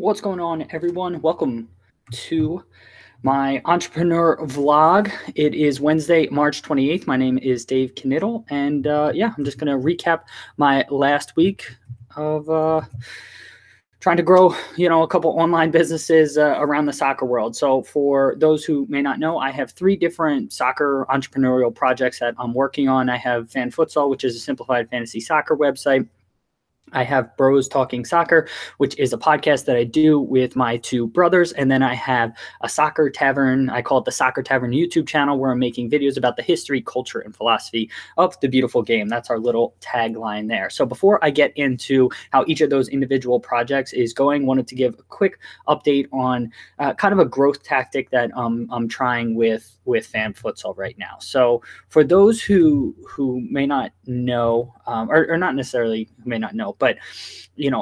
What's going on, everyone? Welcome to my entrepreneur vlog. It is Wednesday, March 28th. My name is Dave Knittel, and yeah, I'm just going to recap my last week of trying to grow, a couple online businesses around the soccer world. So for those who may not know, I have 3 different soccer entrepreneurial projects that I'm working on. I have Fan Futsal, which is a simplified fantasy soccer website. I have Bros Talking Soccer, which is a podcast that I do with my 2 brothers. And then I have a Soccer Tavern. I call it the Soccer Tavern YouTube channel, where I'm making videos about the history, culture, and philosophy of the beautiful game. That's our little tagline there. So before I get into how each of those individual projects is going, I wanted to give a quick update on kind of a growth tactic that I'm trying with Fan Futsal right now. So for those who may not know, or not necessarily who may not know, but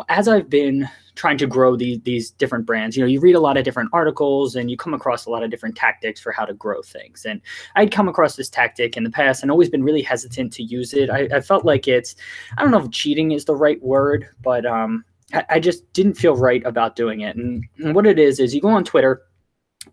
as I've been trying to grow these different brands, you read a lot of different articles and you come across a lot of different tactics for how to grow things. And I'd come across this tactic in the past and always been really hesitant to use it. I felt like I don't know if cheating is the right word, but I just didn't feel right about doing it. And what it is you go on Twitter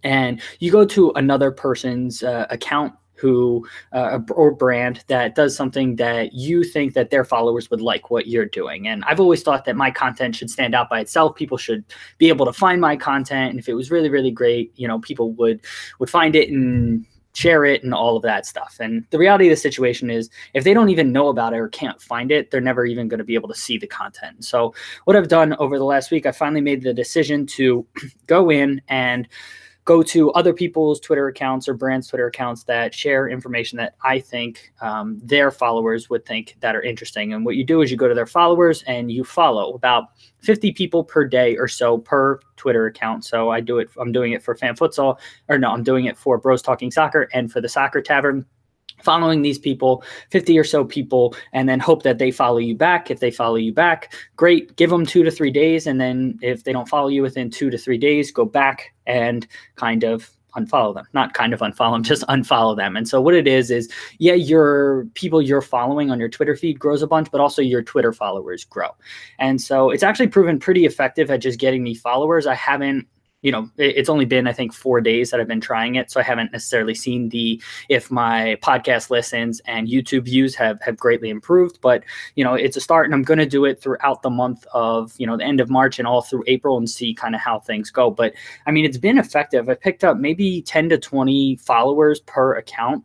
and you go to another person's account or brand that does something that you think that their followers would like what you're doing. And I've always thought that my content should stand out by itself. People should be able to find my content. And if it was really, really great, people would find it and share it and all of that stuff. And the reality of the situation is, if they don't even know about it or can't find it, they're never even going to be able to see the content. So what I've done over the last week, I finally made the decision to go in and go to other people's Twitter accounts or brands' Twitter accounts that share information that I think their followers would think that are interesting. And what you do is you go to their followers and you follow about 50 people per day or so per Twitter account. So I'm doing it for Fan Futsal, I'm doing it for Bros Talking Soccer and for the Soccer Tavern. Following these people, 50 or so people, and then hope that they follow you back. If they follow you back, great, give them 2 to 3 days. And then if they don't follow you within 2 to 3 days, go back and kind of unfollow them. Not kind of unfollow them, just unfollow them. And so what it is, yeah, your people you're following on your Twitter feed grows a bunch, but also your Twitter followers grow. And so it's actually proven pretty effective at just getting me followers. I haven't, it's only been, I think, 4 days that I've been trying it. So I haven't necessarily seen if my podcast listens and YouTube views have greatly improved, but, it's a start, and I'm going to do it throughout the month of, the end of March and all through April and see kind of how things go. But I mean, it's been effective. I picked up maybe 10 to 20 followers per account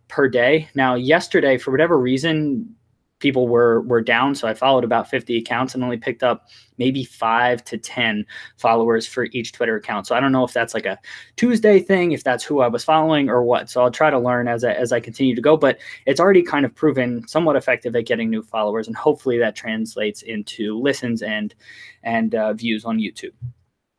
per day. Now, yesterday, for whatever reason, people were down. So I followed about 50 accounts and only picked up maybe 5 to 10 followers for each Twitter account. So I don't know if that's like a Tuesday thing, if that's who I was following or what. So I'll try to learn as I continue to go, but it's already kind of proven somewhat effective at getting new followers. And hopefully that translates into listens and views on YouTube.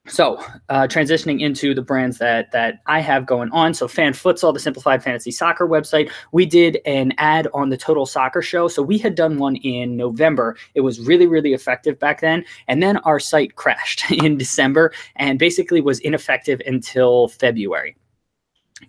So transitioning into the brands that I have going on. So Fan Futsal, the simplified fantasy soccer website, we did an ad on the Total Soccer Show. So we had done one in November. It was really, really effective back then. And then our site crashed in December and basically was ineffective until February.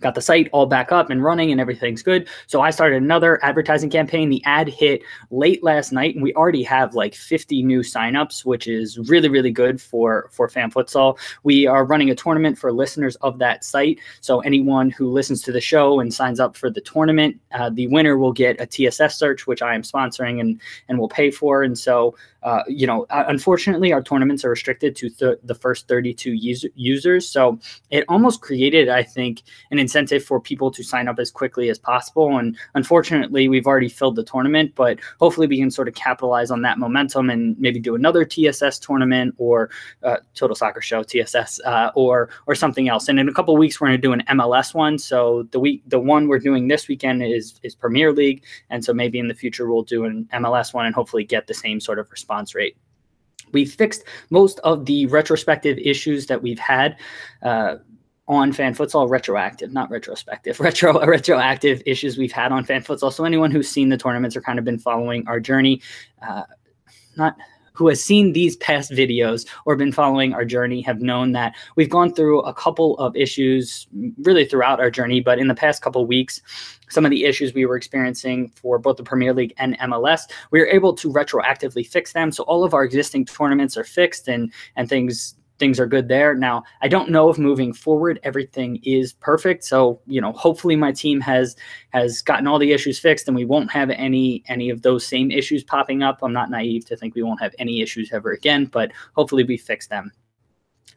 Got the site all back up and running and everything's good. So I started another advertising campaign. The ad hit late last night and we already have like 50 new signups, which is really, really good for Fan Futsal. We are running a tournament for listeners of that site. So anyone who listens to the show and signs up for the tournament, the winner will get a TSS search, which I am sponsoring and will pay for. And so, unfortunately, our tournaments are restricted to the first 32 users. So it almost created, I think, an incentive for people to sign up as quickly as possible. And unfortunately, we've already filled the tournament, but hopefully we can sort of capitalize on that momentum and maybe do another TSS tournament or Total Soccer Show TSS or something else. And in a couple of weeks, we're going to do an MLS one. So the one we're doing this weekend is Premier League. And so maybe in the future, we'll do an MLS one and hopefully get the same sort of response rate. We've fixed most of the retrospective issues that we've had on Fan Futsal, retroactive, not retrospective, retroactive issues we've had on Fan Futsal. So anyone who's seen the tournaments or kind of been following our journey, who has seen these past videos or been following our journey have known that we've gone through a couple of issues really throughout our journey, but in the past couple of weeks, some of the issues we were experiencing for both the Premier League and MLS, we were able to retroactively fix them. So all of our existing tournaments are fixed and things things are good there. Now, I don't know if moving forward everything is perfect. So, hopefully my team has gotten all the issues fixed and we won't have any of those same issues popping up. I'm not naive to think we won't have any issues ever again, but hopefully we fix them.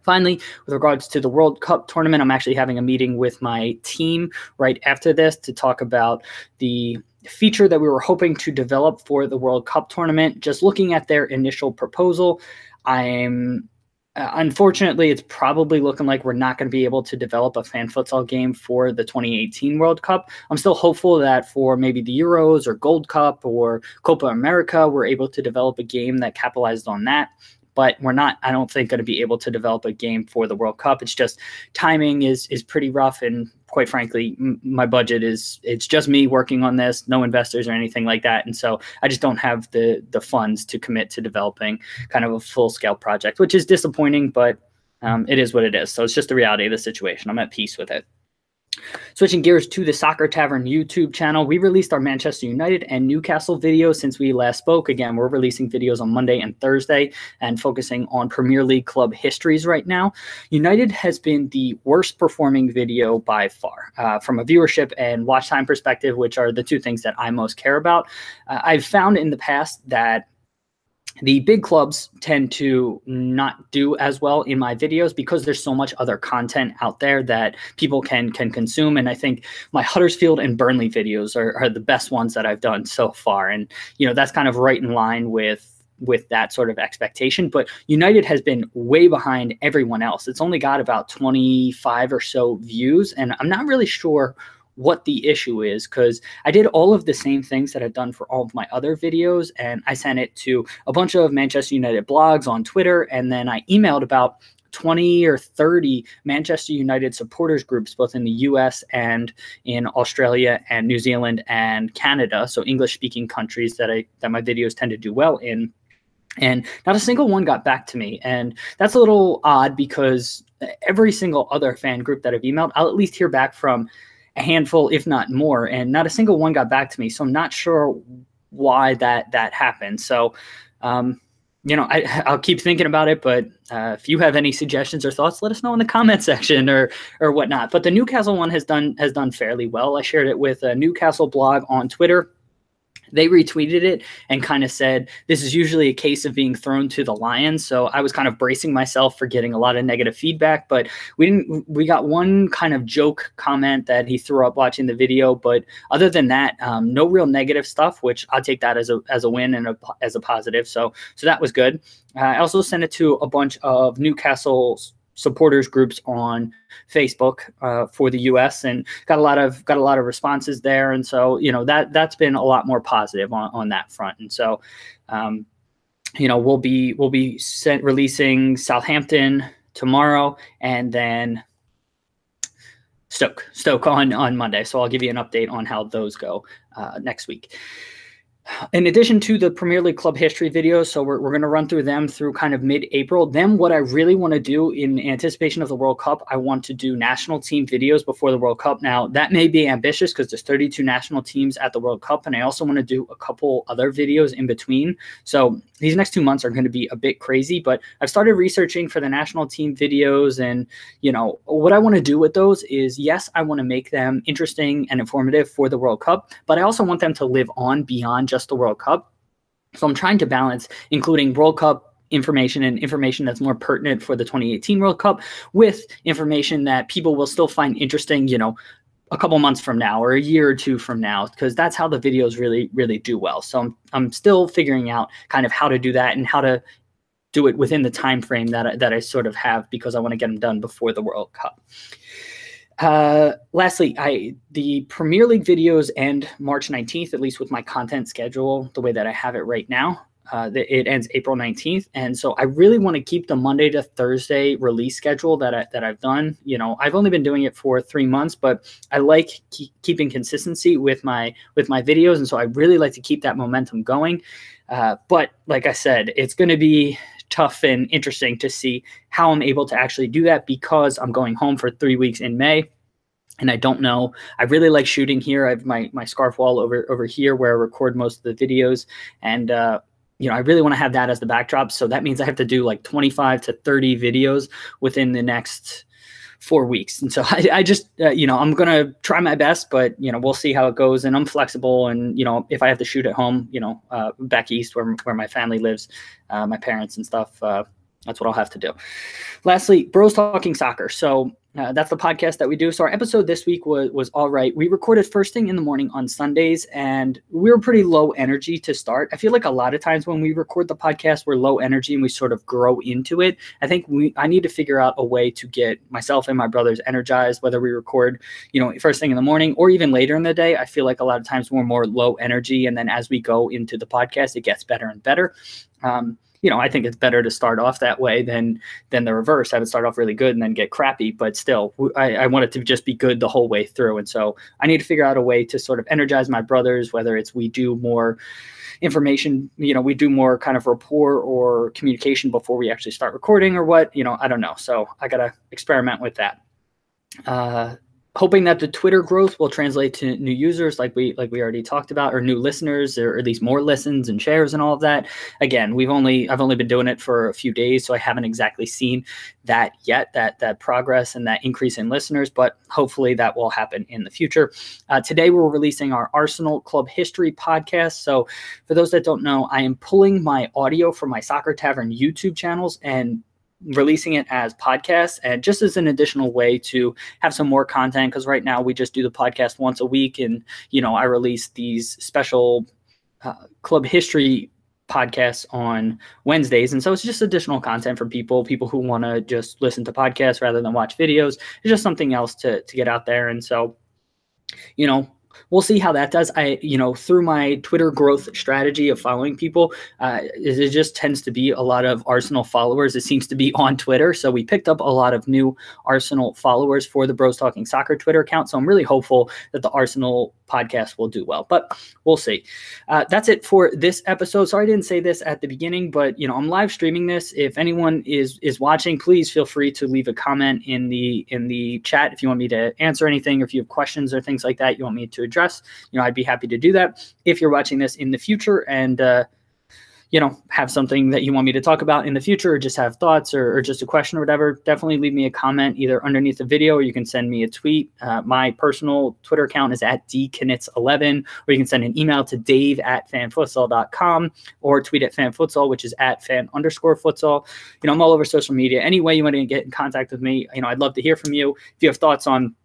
Finally, with regards to the World Cup tournament, I'm actually having a meeting with my team right after this to talk about the feature that we were hoping to develop for the World Cup tournament. Just looking at their initial proposal, unfortunately, it's probably looking like we're not going to be able to develop a fan futsal game for the 2018 World Cup. I'm still hopeful that for maybe the Euros or Gold Cup or Copa America, we're able to develop a game that capitalizes on that. But we're not, I don't think, going to be able to develop a game for the World Cup. It's just timing is pretty rough. And quite frankly, my budget it's just me working on this, no investors or anything like that. And so I just don't have the funds to commit to developing kind of a full scale project, which is disappointing, but it is what it is. So it's just the reality of the situation. I'm at peace with it. Switching gears to the Soccer Tavern YouTube channel, we released our Manchester United and Newcastle videos since we last spoke. Again, we're releasing videos on Monday and Thursday and focusing on Premier League club histories right now. United has been the worst performing video by far from a viewership and watch time perspective, which are the two things that I most care about. I've found in the past that the big clubs tend to not do as well in my videos because there's so much other content out there that people can consume. And I think my Huddersfield and Burnley videos are the best ones that I've done so far. And, that's kind of right in line with that sort of expectation. But United has been way behind everyone else. It's only got about 25 or so views. And I'm not really sure what the issue is, because I did all of the same things that I've done for all of my other videos, and I sent it to a bunch of Manchester United blogs on Twitter, and then I emailed about 20 or 30 Manchester United supporters groups, both in the US and in Australia and New Zealand and Canada, so English-speaking countries that my videos tend to do well in. And not a single one got back to me. And that's a little odd because every single other fan group that I've emailed, I'll at least hear back from a handful, if not more, and not a single one got back to me. So I'm not sure why that happened. So, I'll keep thinking about it, but if you have any suggestions or thoughts, let us know in the comment section or whatnot. But the Newcastle one has done fairly well. I shared it with a Newcastle blog on Twitter. They retweeted it and kind of said, this is usually a case of being thrown to the lions. So I was kind of bracing myself for getting a lot of negative feedback, but we got one kind of joke comment that he threw up watching the video. But other than that, no real negative stuff, which I'll take that as a win and as a positive. So that was good. I also sent it to a bunch of Newcastle supporters groups on Facebook for the US, and got a lot of responses there. And so, that's been a lot more positive on that front. And so, we'll be releasing Southampton tomorrow, and then Stoke on Monday. So I'll give you an update on how those go next week. In addition to the Premier League club history videos, so we're going to run through them through kind of mid-April. Then what I really want to do in anticipation of the World Cup, I want to do national team videos before the World Cup. Now, that may be ambitious because there's 32 national teams at the World Cup, and I also want to do a couple other videos in between. So these next 2 months are going to be a bit crazy, but I've started researching for the national team videos, and what I want to do with those is, yes, I want to make them interesting and informative for the World Cup, but I also want them to live on beyond just the World Cup. So I'm trying to balance including World Cup information and information that's more pertinent for the 2018 World Cup with information that people will still find interesting, a couple months from now or a year or two from now, because that's how the videos really, really do well. So I'm still figuring out kind of how to do that and how to do it within the time frame that I sort of have, because I want to get them done before the World Cup. Lastly, the Premier League videos end March 19th, at least with my content schedule, the way that I have it right now. It ends April 19th. And so I really want to keep the Monday to Thursday release schedule that I've done. I've only been doing it for 3 months, but I like keeping consistency with my videos. And so I really like to keep that momentum going. But like I said, it's going to be tough and interesting to see how I'm able to actually do that, because I'm going home for 3 weeks in May. And I don't know. I really like shooting here. I have my scarf wall over here where I record most of the videos. And I really want to have that as the backdrop. So that means I have to do like 25 to 30 videos within the next 4 weeks. And so I just, I'm going to try my best, but, we'll see how it goes. And I'm flexible. And, if I have to shoot at home, back east where my family lives, my parents and stuff, that's what I'll have to do. Lastly, Bros Talking Soccer. So that's the podcast that we do. So our episode this week was all right. We recorded first thing in the morning on Sundays, and we were pretty low energy to start. I feel like a lot of times when we record the podcast, we're low energy and we sort of grow into it. I think I need to figure out a way to get myself and my brothers energized, whether we record, first thing in the morning or even later in the day. I feel like a lot of times we're more low energy, and then as we go into the podcast, it gets better and better. I think it's better to start off that way than the reverse, have it start off really good and then get crappy. But still, I want it to just be good the whole way through. And so I need to figure out a way to sort of energize my brothers, whether it's we do more information, we do more kind of rapport or communication before we actually start recording or what, I don't know. So I got to experiment with that. Hoping that the Twitter growth will translate to new users like we already talked about, or new listeners, or at least more listens and shares and all of that. Again, I've only been doing it for a few days, so I haven't exactly seen that yet, that progress and that increase in listeners, but hopefully that will happen in the future. Today, we're releasing our Arsenal Club History podcast. So for those that don't know, I am pulling my audio from my Soccer Tavern YouTube channels and releasing it as podcasts, and just as an additional way to have some more content, because right now we just do the podcast once a week, and I release these special club history podcasts on Wednesdays, and so it's just additional content for people who want to just listen to podcasts rather than watch videos. It's just something else to get out there. And so we'll see how that does. Through my Twitter growth strategy of following people, it just tends to be a lot of Arsenal followers. It seems to be on Twitter. So we picked up a lot of new Arsenal followers for the Bros Talking Soccer Twitter account. So I'm really hopeful that the Arsenal podcast will do well, but we'll see. That's it for this episode. Sorry I didn't say this at the beginning, but I'm live streaming this. If anyone is watching, please feel free to leave a comment in the chat if you want me to answer anything, or if you have questions or things like that you want me to address. I'd be happy to do that. If you're watching this in the future and have something that you want me to talk about in the future, or just have thoughts or just a question or whatever, definitely leave me a comment either underneath the video, or you can send me a tweet. My personal Twitter account is at dknitz11, or you can send an email to dave@fanfutsal.com, or tweet at fanfutsal, which is at @fan_futsal. I'm all over social media. Any way you want to get in contact with me, I'd love to hear from you. If you have thoughts on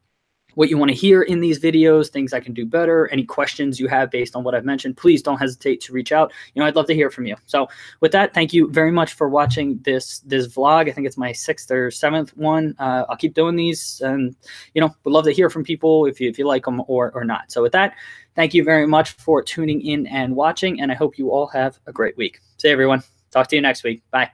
what you want to hear in these videos, things I can do better, any questions you have based on what I've mentioned, please don't hesitate to reach out. I'd love to hear from you. So with that, thank you very much for watching this vlog. I think it's my 6th or 7th one. I'll keep doing these, and would love to hear from people if you like them or not. So with that, thank you very much for tuning in and watching, and I hope you all have a great week. See you, everyone. Talk to you next week. Bye.